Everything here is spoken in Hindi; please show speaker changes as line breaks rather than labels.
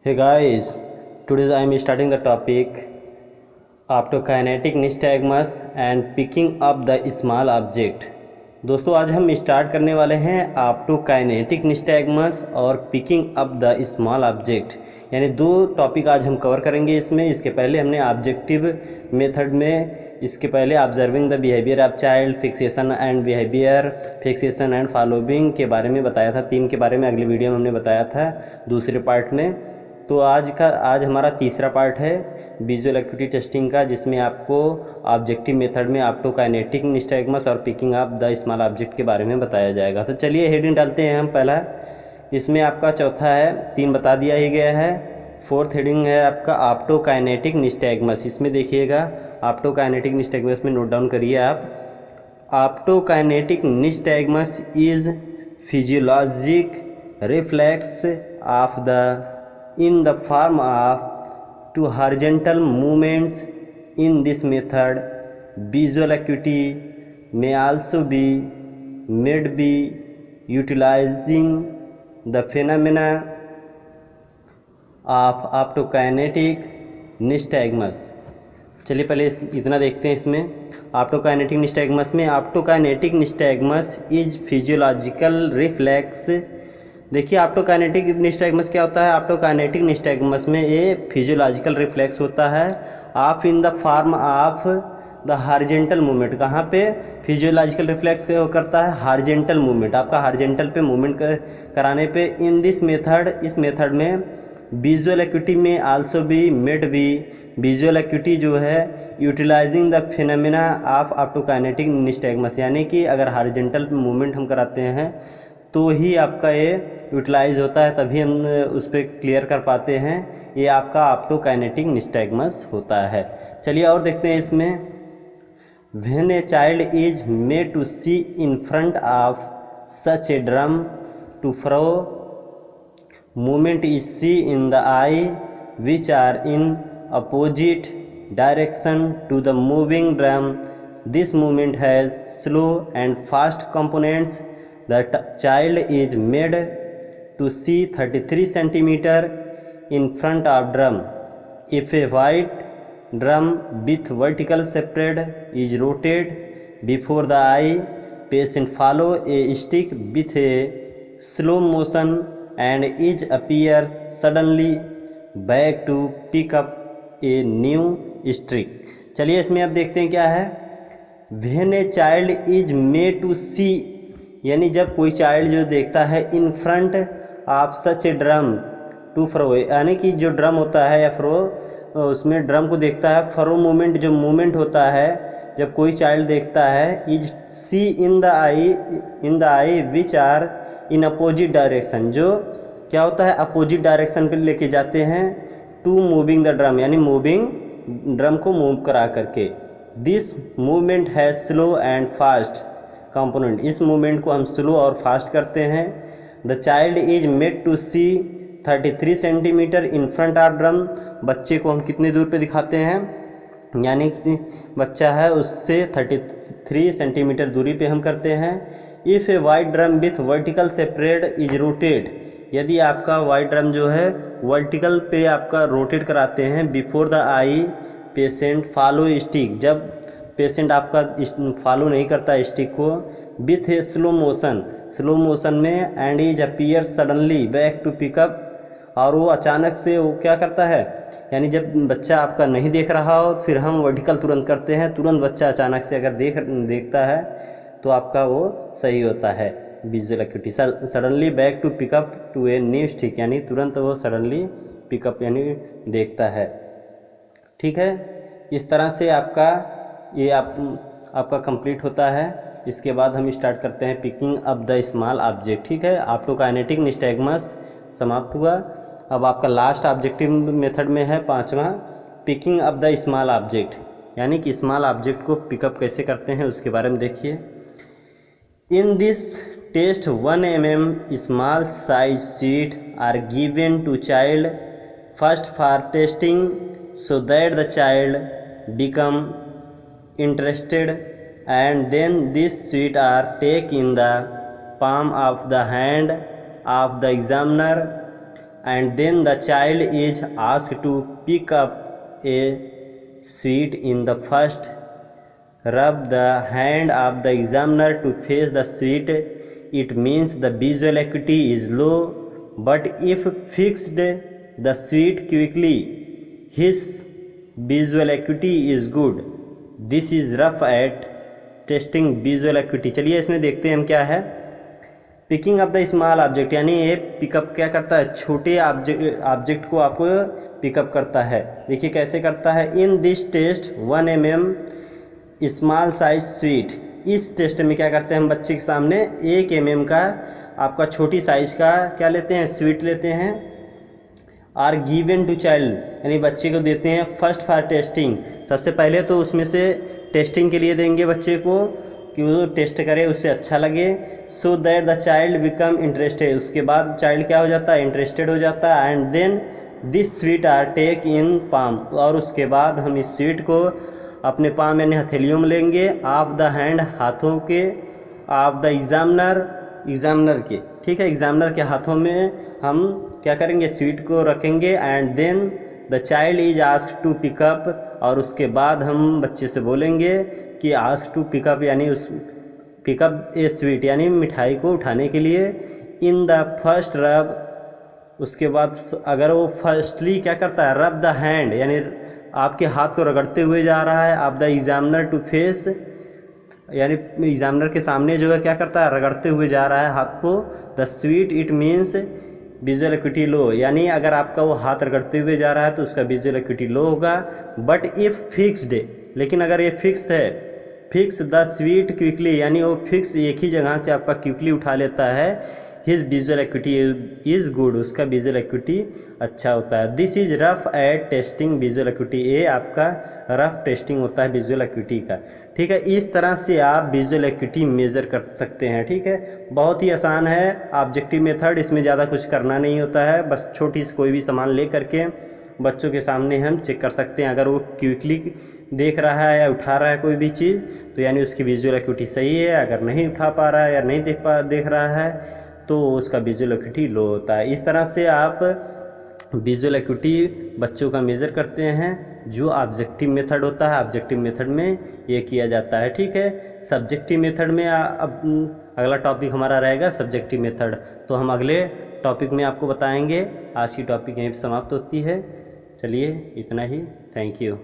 Hey guys, today I am starting the topic optokinetic nystagmus and picking up the small object। दोस्तों आज हम स्टार्ट करने वाले हैं ऑप्टोकाइनेटिक निस्टैग्मस और picking up the small object, यानी दो टॉपिक आज हम कवर करेंगे इसमें। इसके पहले हमने ऑब्जेक्टिव मेथड में इसके पहले observing the behaviour of child, fixation and behaviour, fixation and following के बारे में बताया था। तीन के बारे में अगली वीडियो में हमने बताया था दूसरे पार्ट में। तो आज हमारा तीसरा पार्ट है विजुअल एक्यूटी टेस्टिंग का, जिसमें आपको ऑब्जेक्टिव मेथड में ऑप्टोकाइनेटिक निस्टैग्मस और picking up the small object के बारे में बताया जाएगा। तो चलिए हेडिंग डालते हैं हम। पहला इसमें आपका चौथा है, तीन बता दिया ही गया है। फोर्थ हेडिंग है आपका ऑप्टोकाइनेटिक निस्टैग्मस। इसमें देखिएगा ऑप्टोकाइनेटिक निस्टैग्मस में नोट डाउन करिए आप। Optokinetic nystagmus is physiologic reflex of the in the form of two horizontal movements. In this method, visual acuity may also be made by utilizing the phenomena of optokinetic nystagmus। चलिए पहले इतना देखते हैं इसमें ऑप्टोकाइनेटिक निस्टैग्मस में। ऑप्टोकाइनेटिक निस्टैग्मस इज फिजियोलॉजिकल रिफ्लेक्स। देखिए ऑप्टोकाइनेटिक निस्टैग्मस क्या होता है। ऑप्टोकाइनेटिक निस्टैग्मस में ये फिजियोलॉजिकल रिफ्लेक्स होता है of in the form of the horizontal movement. कहाँ पे फिजियोलॉजिकल रिफ्लेक्स करता है? हॉरिजॉन्टल मूवमेंट, आपका हॉरिजॉन्टल पे मूवमेंट कराने पे। इन दिस मेथड, इस मेथड में विजुअल एक्यूटी में also be made be, visual acuity जो है utilising the phenomena of optokinetic nystagmus, यानी कि अगर हॉरिजॉन्टल मूवमेंट हम कराते हैं तो ही आपका ये यूटिलाइज होता है, तभी हम उस पर क्लियर कर पाते हैं। ये आपका ऑप्टोकाइनेटिक निस्टैग्मस होता है। चलिए और देखते हैं इसमें। When a child is made to see in front of such a drum to fro, movement is see in the eye which are in opposite direction to the moving drum. This movement has slow and fast components. The child is made to see 33 centimeter in front of drum. If a white drum with vertical spread is rotated before the eye, patient follow a stick with a slow motion and is appear suddenly back to pick up a new stick। चलिए इसमें अब देखते हैं क्या है। When a child is made to see, यानी जब कोई चाइल्ड जो देखता है in front of such a drum to fro, यानी कि जो ड्रम होता है या फ्रो, उसमें ड्रम को देखता है। फ्रो मूवमेंट जो मूवमेंट होता है जब कोई चाइल्ड देखता है, is see in the eye which are in opposite direction, जो क्या होता है अपोजिट डायरेक्शन पे लेके जाते हैं। टू मूविंग द ड्रम, यानी मूविंग ड्रम को मूव करा करके। दिस मूवमेंट है स्लो एंड फास्ट कंपोनेंट, इस मूवमेंट को हम स्लो और फास्ट करते हैं। The child is made to see 33 centimetre in front of drum. बच्चे को हम कितने दूर पे दिखाते हैं, यानी कि बच्चा है उससे 33 सेंटीमीटर दूरी पे हम करते हैं। If A white drum with vertical separate is rotate, यदि आपका वाइट ड्रम जो है वर्टिकल पे आपका रोटेट कराते हैं। Before the eye patient follow stick, जब पेशेंट आपका फॉलो नहीं करता स्टिक को, विथ ए स्लो मोशन में, and is appear suddenly back to pick up, और वो अचानक से वो क्या करता है, यानी जब बच्चा आपका नहीं देख रहा हो फिर हम वर्टिकल तुरंत करते हैं, तुरंत बच्चा अचानक से अगर देखता है तो आपका वो सही होता है visual acuity. Suddenly back to pick up to a new stick, यानी तुरंत वो सडनली पिकअप यानी देखता है। ठीक है, इस तरह से आपका ये आपका कंप्लीट होता है। इसके बाद हम स्टार्ट करते हैं picking up the small object. ठीक है, ऑप्टोकाइनेटिक निस्टैग्मस समाप्त हुआ। अब आपका लास्ट ऑब्जेक्टिव मेथड में है पांचवा, picking up the small object, यानी कि स्मॉल ऑब्जेक्ट को पिकअप कैसे करते हैं उसके बारे में देखिए। In this test 1 mm small size sheet are given to child first for testing so that the child become interested, and then these sheets are taken in the palm of the hand of the examiner and then the child is asked to pick up a sweet in the first. Rub the hand of the examiner to face the sweet. It means the visual acuity is low, but if fixed the sweet quickly, his visual acuity is good. This is rough at testing visual equity. चलिए इसमें देखते हैं हम क्या है। Picking up the small object, यानी ये पिकअप क्या करता है, छोटे ऑब्जेक्ट को आपको पिकअप करता है। देखिए कैसे करता है। In this test 1 mm small size sweet. इस टेस्ट में क्या करते हैं हम बच्चे के सामने 1 mm का आपका छोटी साइज का क्या लेते हैं, स्वीट लेते हैं। आर गिवन टू चाइल्ड, यानी बच्चे को देते हैं फर्स्ट फॉर टेस्टिंग। सबसे पहले तो उसमें से टेस्टिंग के लिए देंगे बच्चे को कि वो टेस्ट करे, उससे अच्छा लगे। सो that the child become interested, उसके बाद चाइल्ड क्या हो जाता है, इंटरेस्टेड हो जाता है। And then this sweet are take in palm, और उसके बाद हम इस स्वीट को अपने पाम यानी हथेलियों में लेंगे। ऑफ द हैंड, हाथों के। ऑफ द एग्जामिनर के, ठीक है, एग्जामिनर के हाथों में हम क्या करेंगे, स्वीट को रखेंगे। And then the child is asked to pick up, और उसके बाद हम बच्चे से बोलेंगे कि आस्क टू पिकअप, यानी उस पिकअप ए स्वीट, यानी मिठाई को उठाने के लिए। इन द फर्स्ट रब, उसके बाद अगर वो फर्स्टली क्या करता है, रब द हैंड, यानी आपके हाथ को रगड़ते हुए जा रहा है। आप द एग्जामिनर टू फेस, यानी एग्जामिनर के सामने जो है क्या करता है, रगड़ते हुए जा रहा है हाथ को। The sweet it means visual acuity low, यानी अगर आपका वो हाथ रगड़ते हुए जा रहा है तो उसका विजुअल एक्विटी लो होगा। बट इफ़ फिक्स्ड, लेकिन अगर ये फिक्स है, फिक्स द स्वीट क्विकली, यानी वो फिक्स एक ही जगह से आपका क्विकली उठा लेता है। His visual acuity is good, उसका विजुअल एक्विटी अच्छा होता है। This is rough at testing visual acuity, ये आपका रफ टेस्टिंग होता है विजुअल एक्विटी का। ठीक है, इस तरह से आप विजुअल एक्विटी मेज़र कर सकते हैं। ठीक है, बहुत ही आसान है ऑब्जेक्टिव मेथड, इसमें ज़्यादा कुछ करना नहीं होता है। बस छोटी सी कोई भी सामान ले करके बच्चों के सामने हम चेक कर सकते हैं। अगर वो क्विकली देख रहा है या उठा रहा है कोई भी चीज़, तो यानी उसकी विजुअल एक्विटी सही है। अगर नहीं उठा पा रहा है या नहीं देख रहा है तो उसका विजुअल एक्विटी लो होता है। इस तरह से आप विजुअल एक्विटी बच्चों का मेज़र करते हैं, जो ऑब्जेक्टिव मेथड होता है। ऑब्जेक्टिव मेथड में ये किया जाता है। ठीक है, सब्जेक्टिव मेथड में अब अगला टॉपिक हमारा रहेगा सब्जेक्टिव मेथड, तो हम अगले टॉपिक में आपको बताएंगे। आज की टॉपिक यहीं पर समाप्त होती है। चलिए इतना ही, थैंक यू।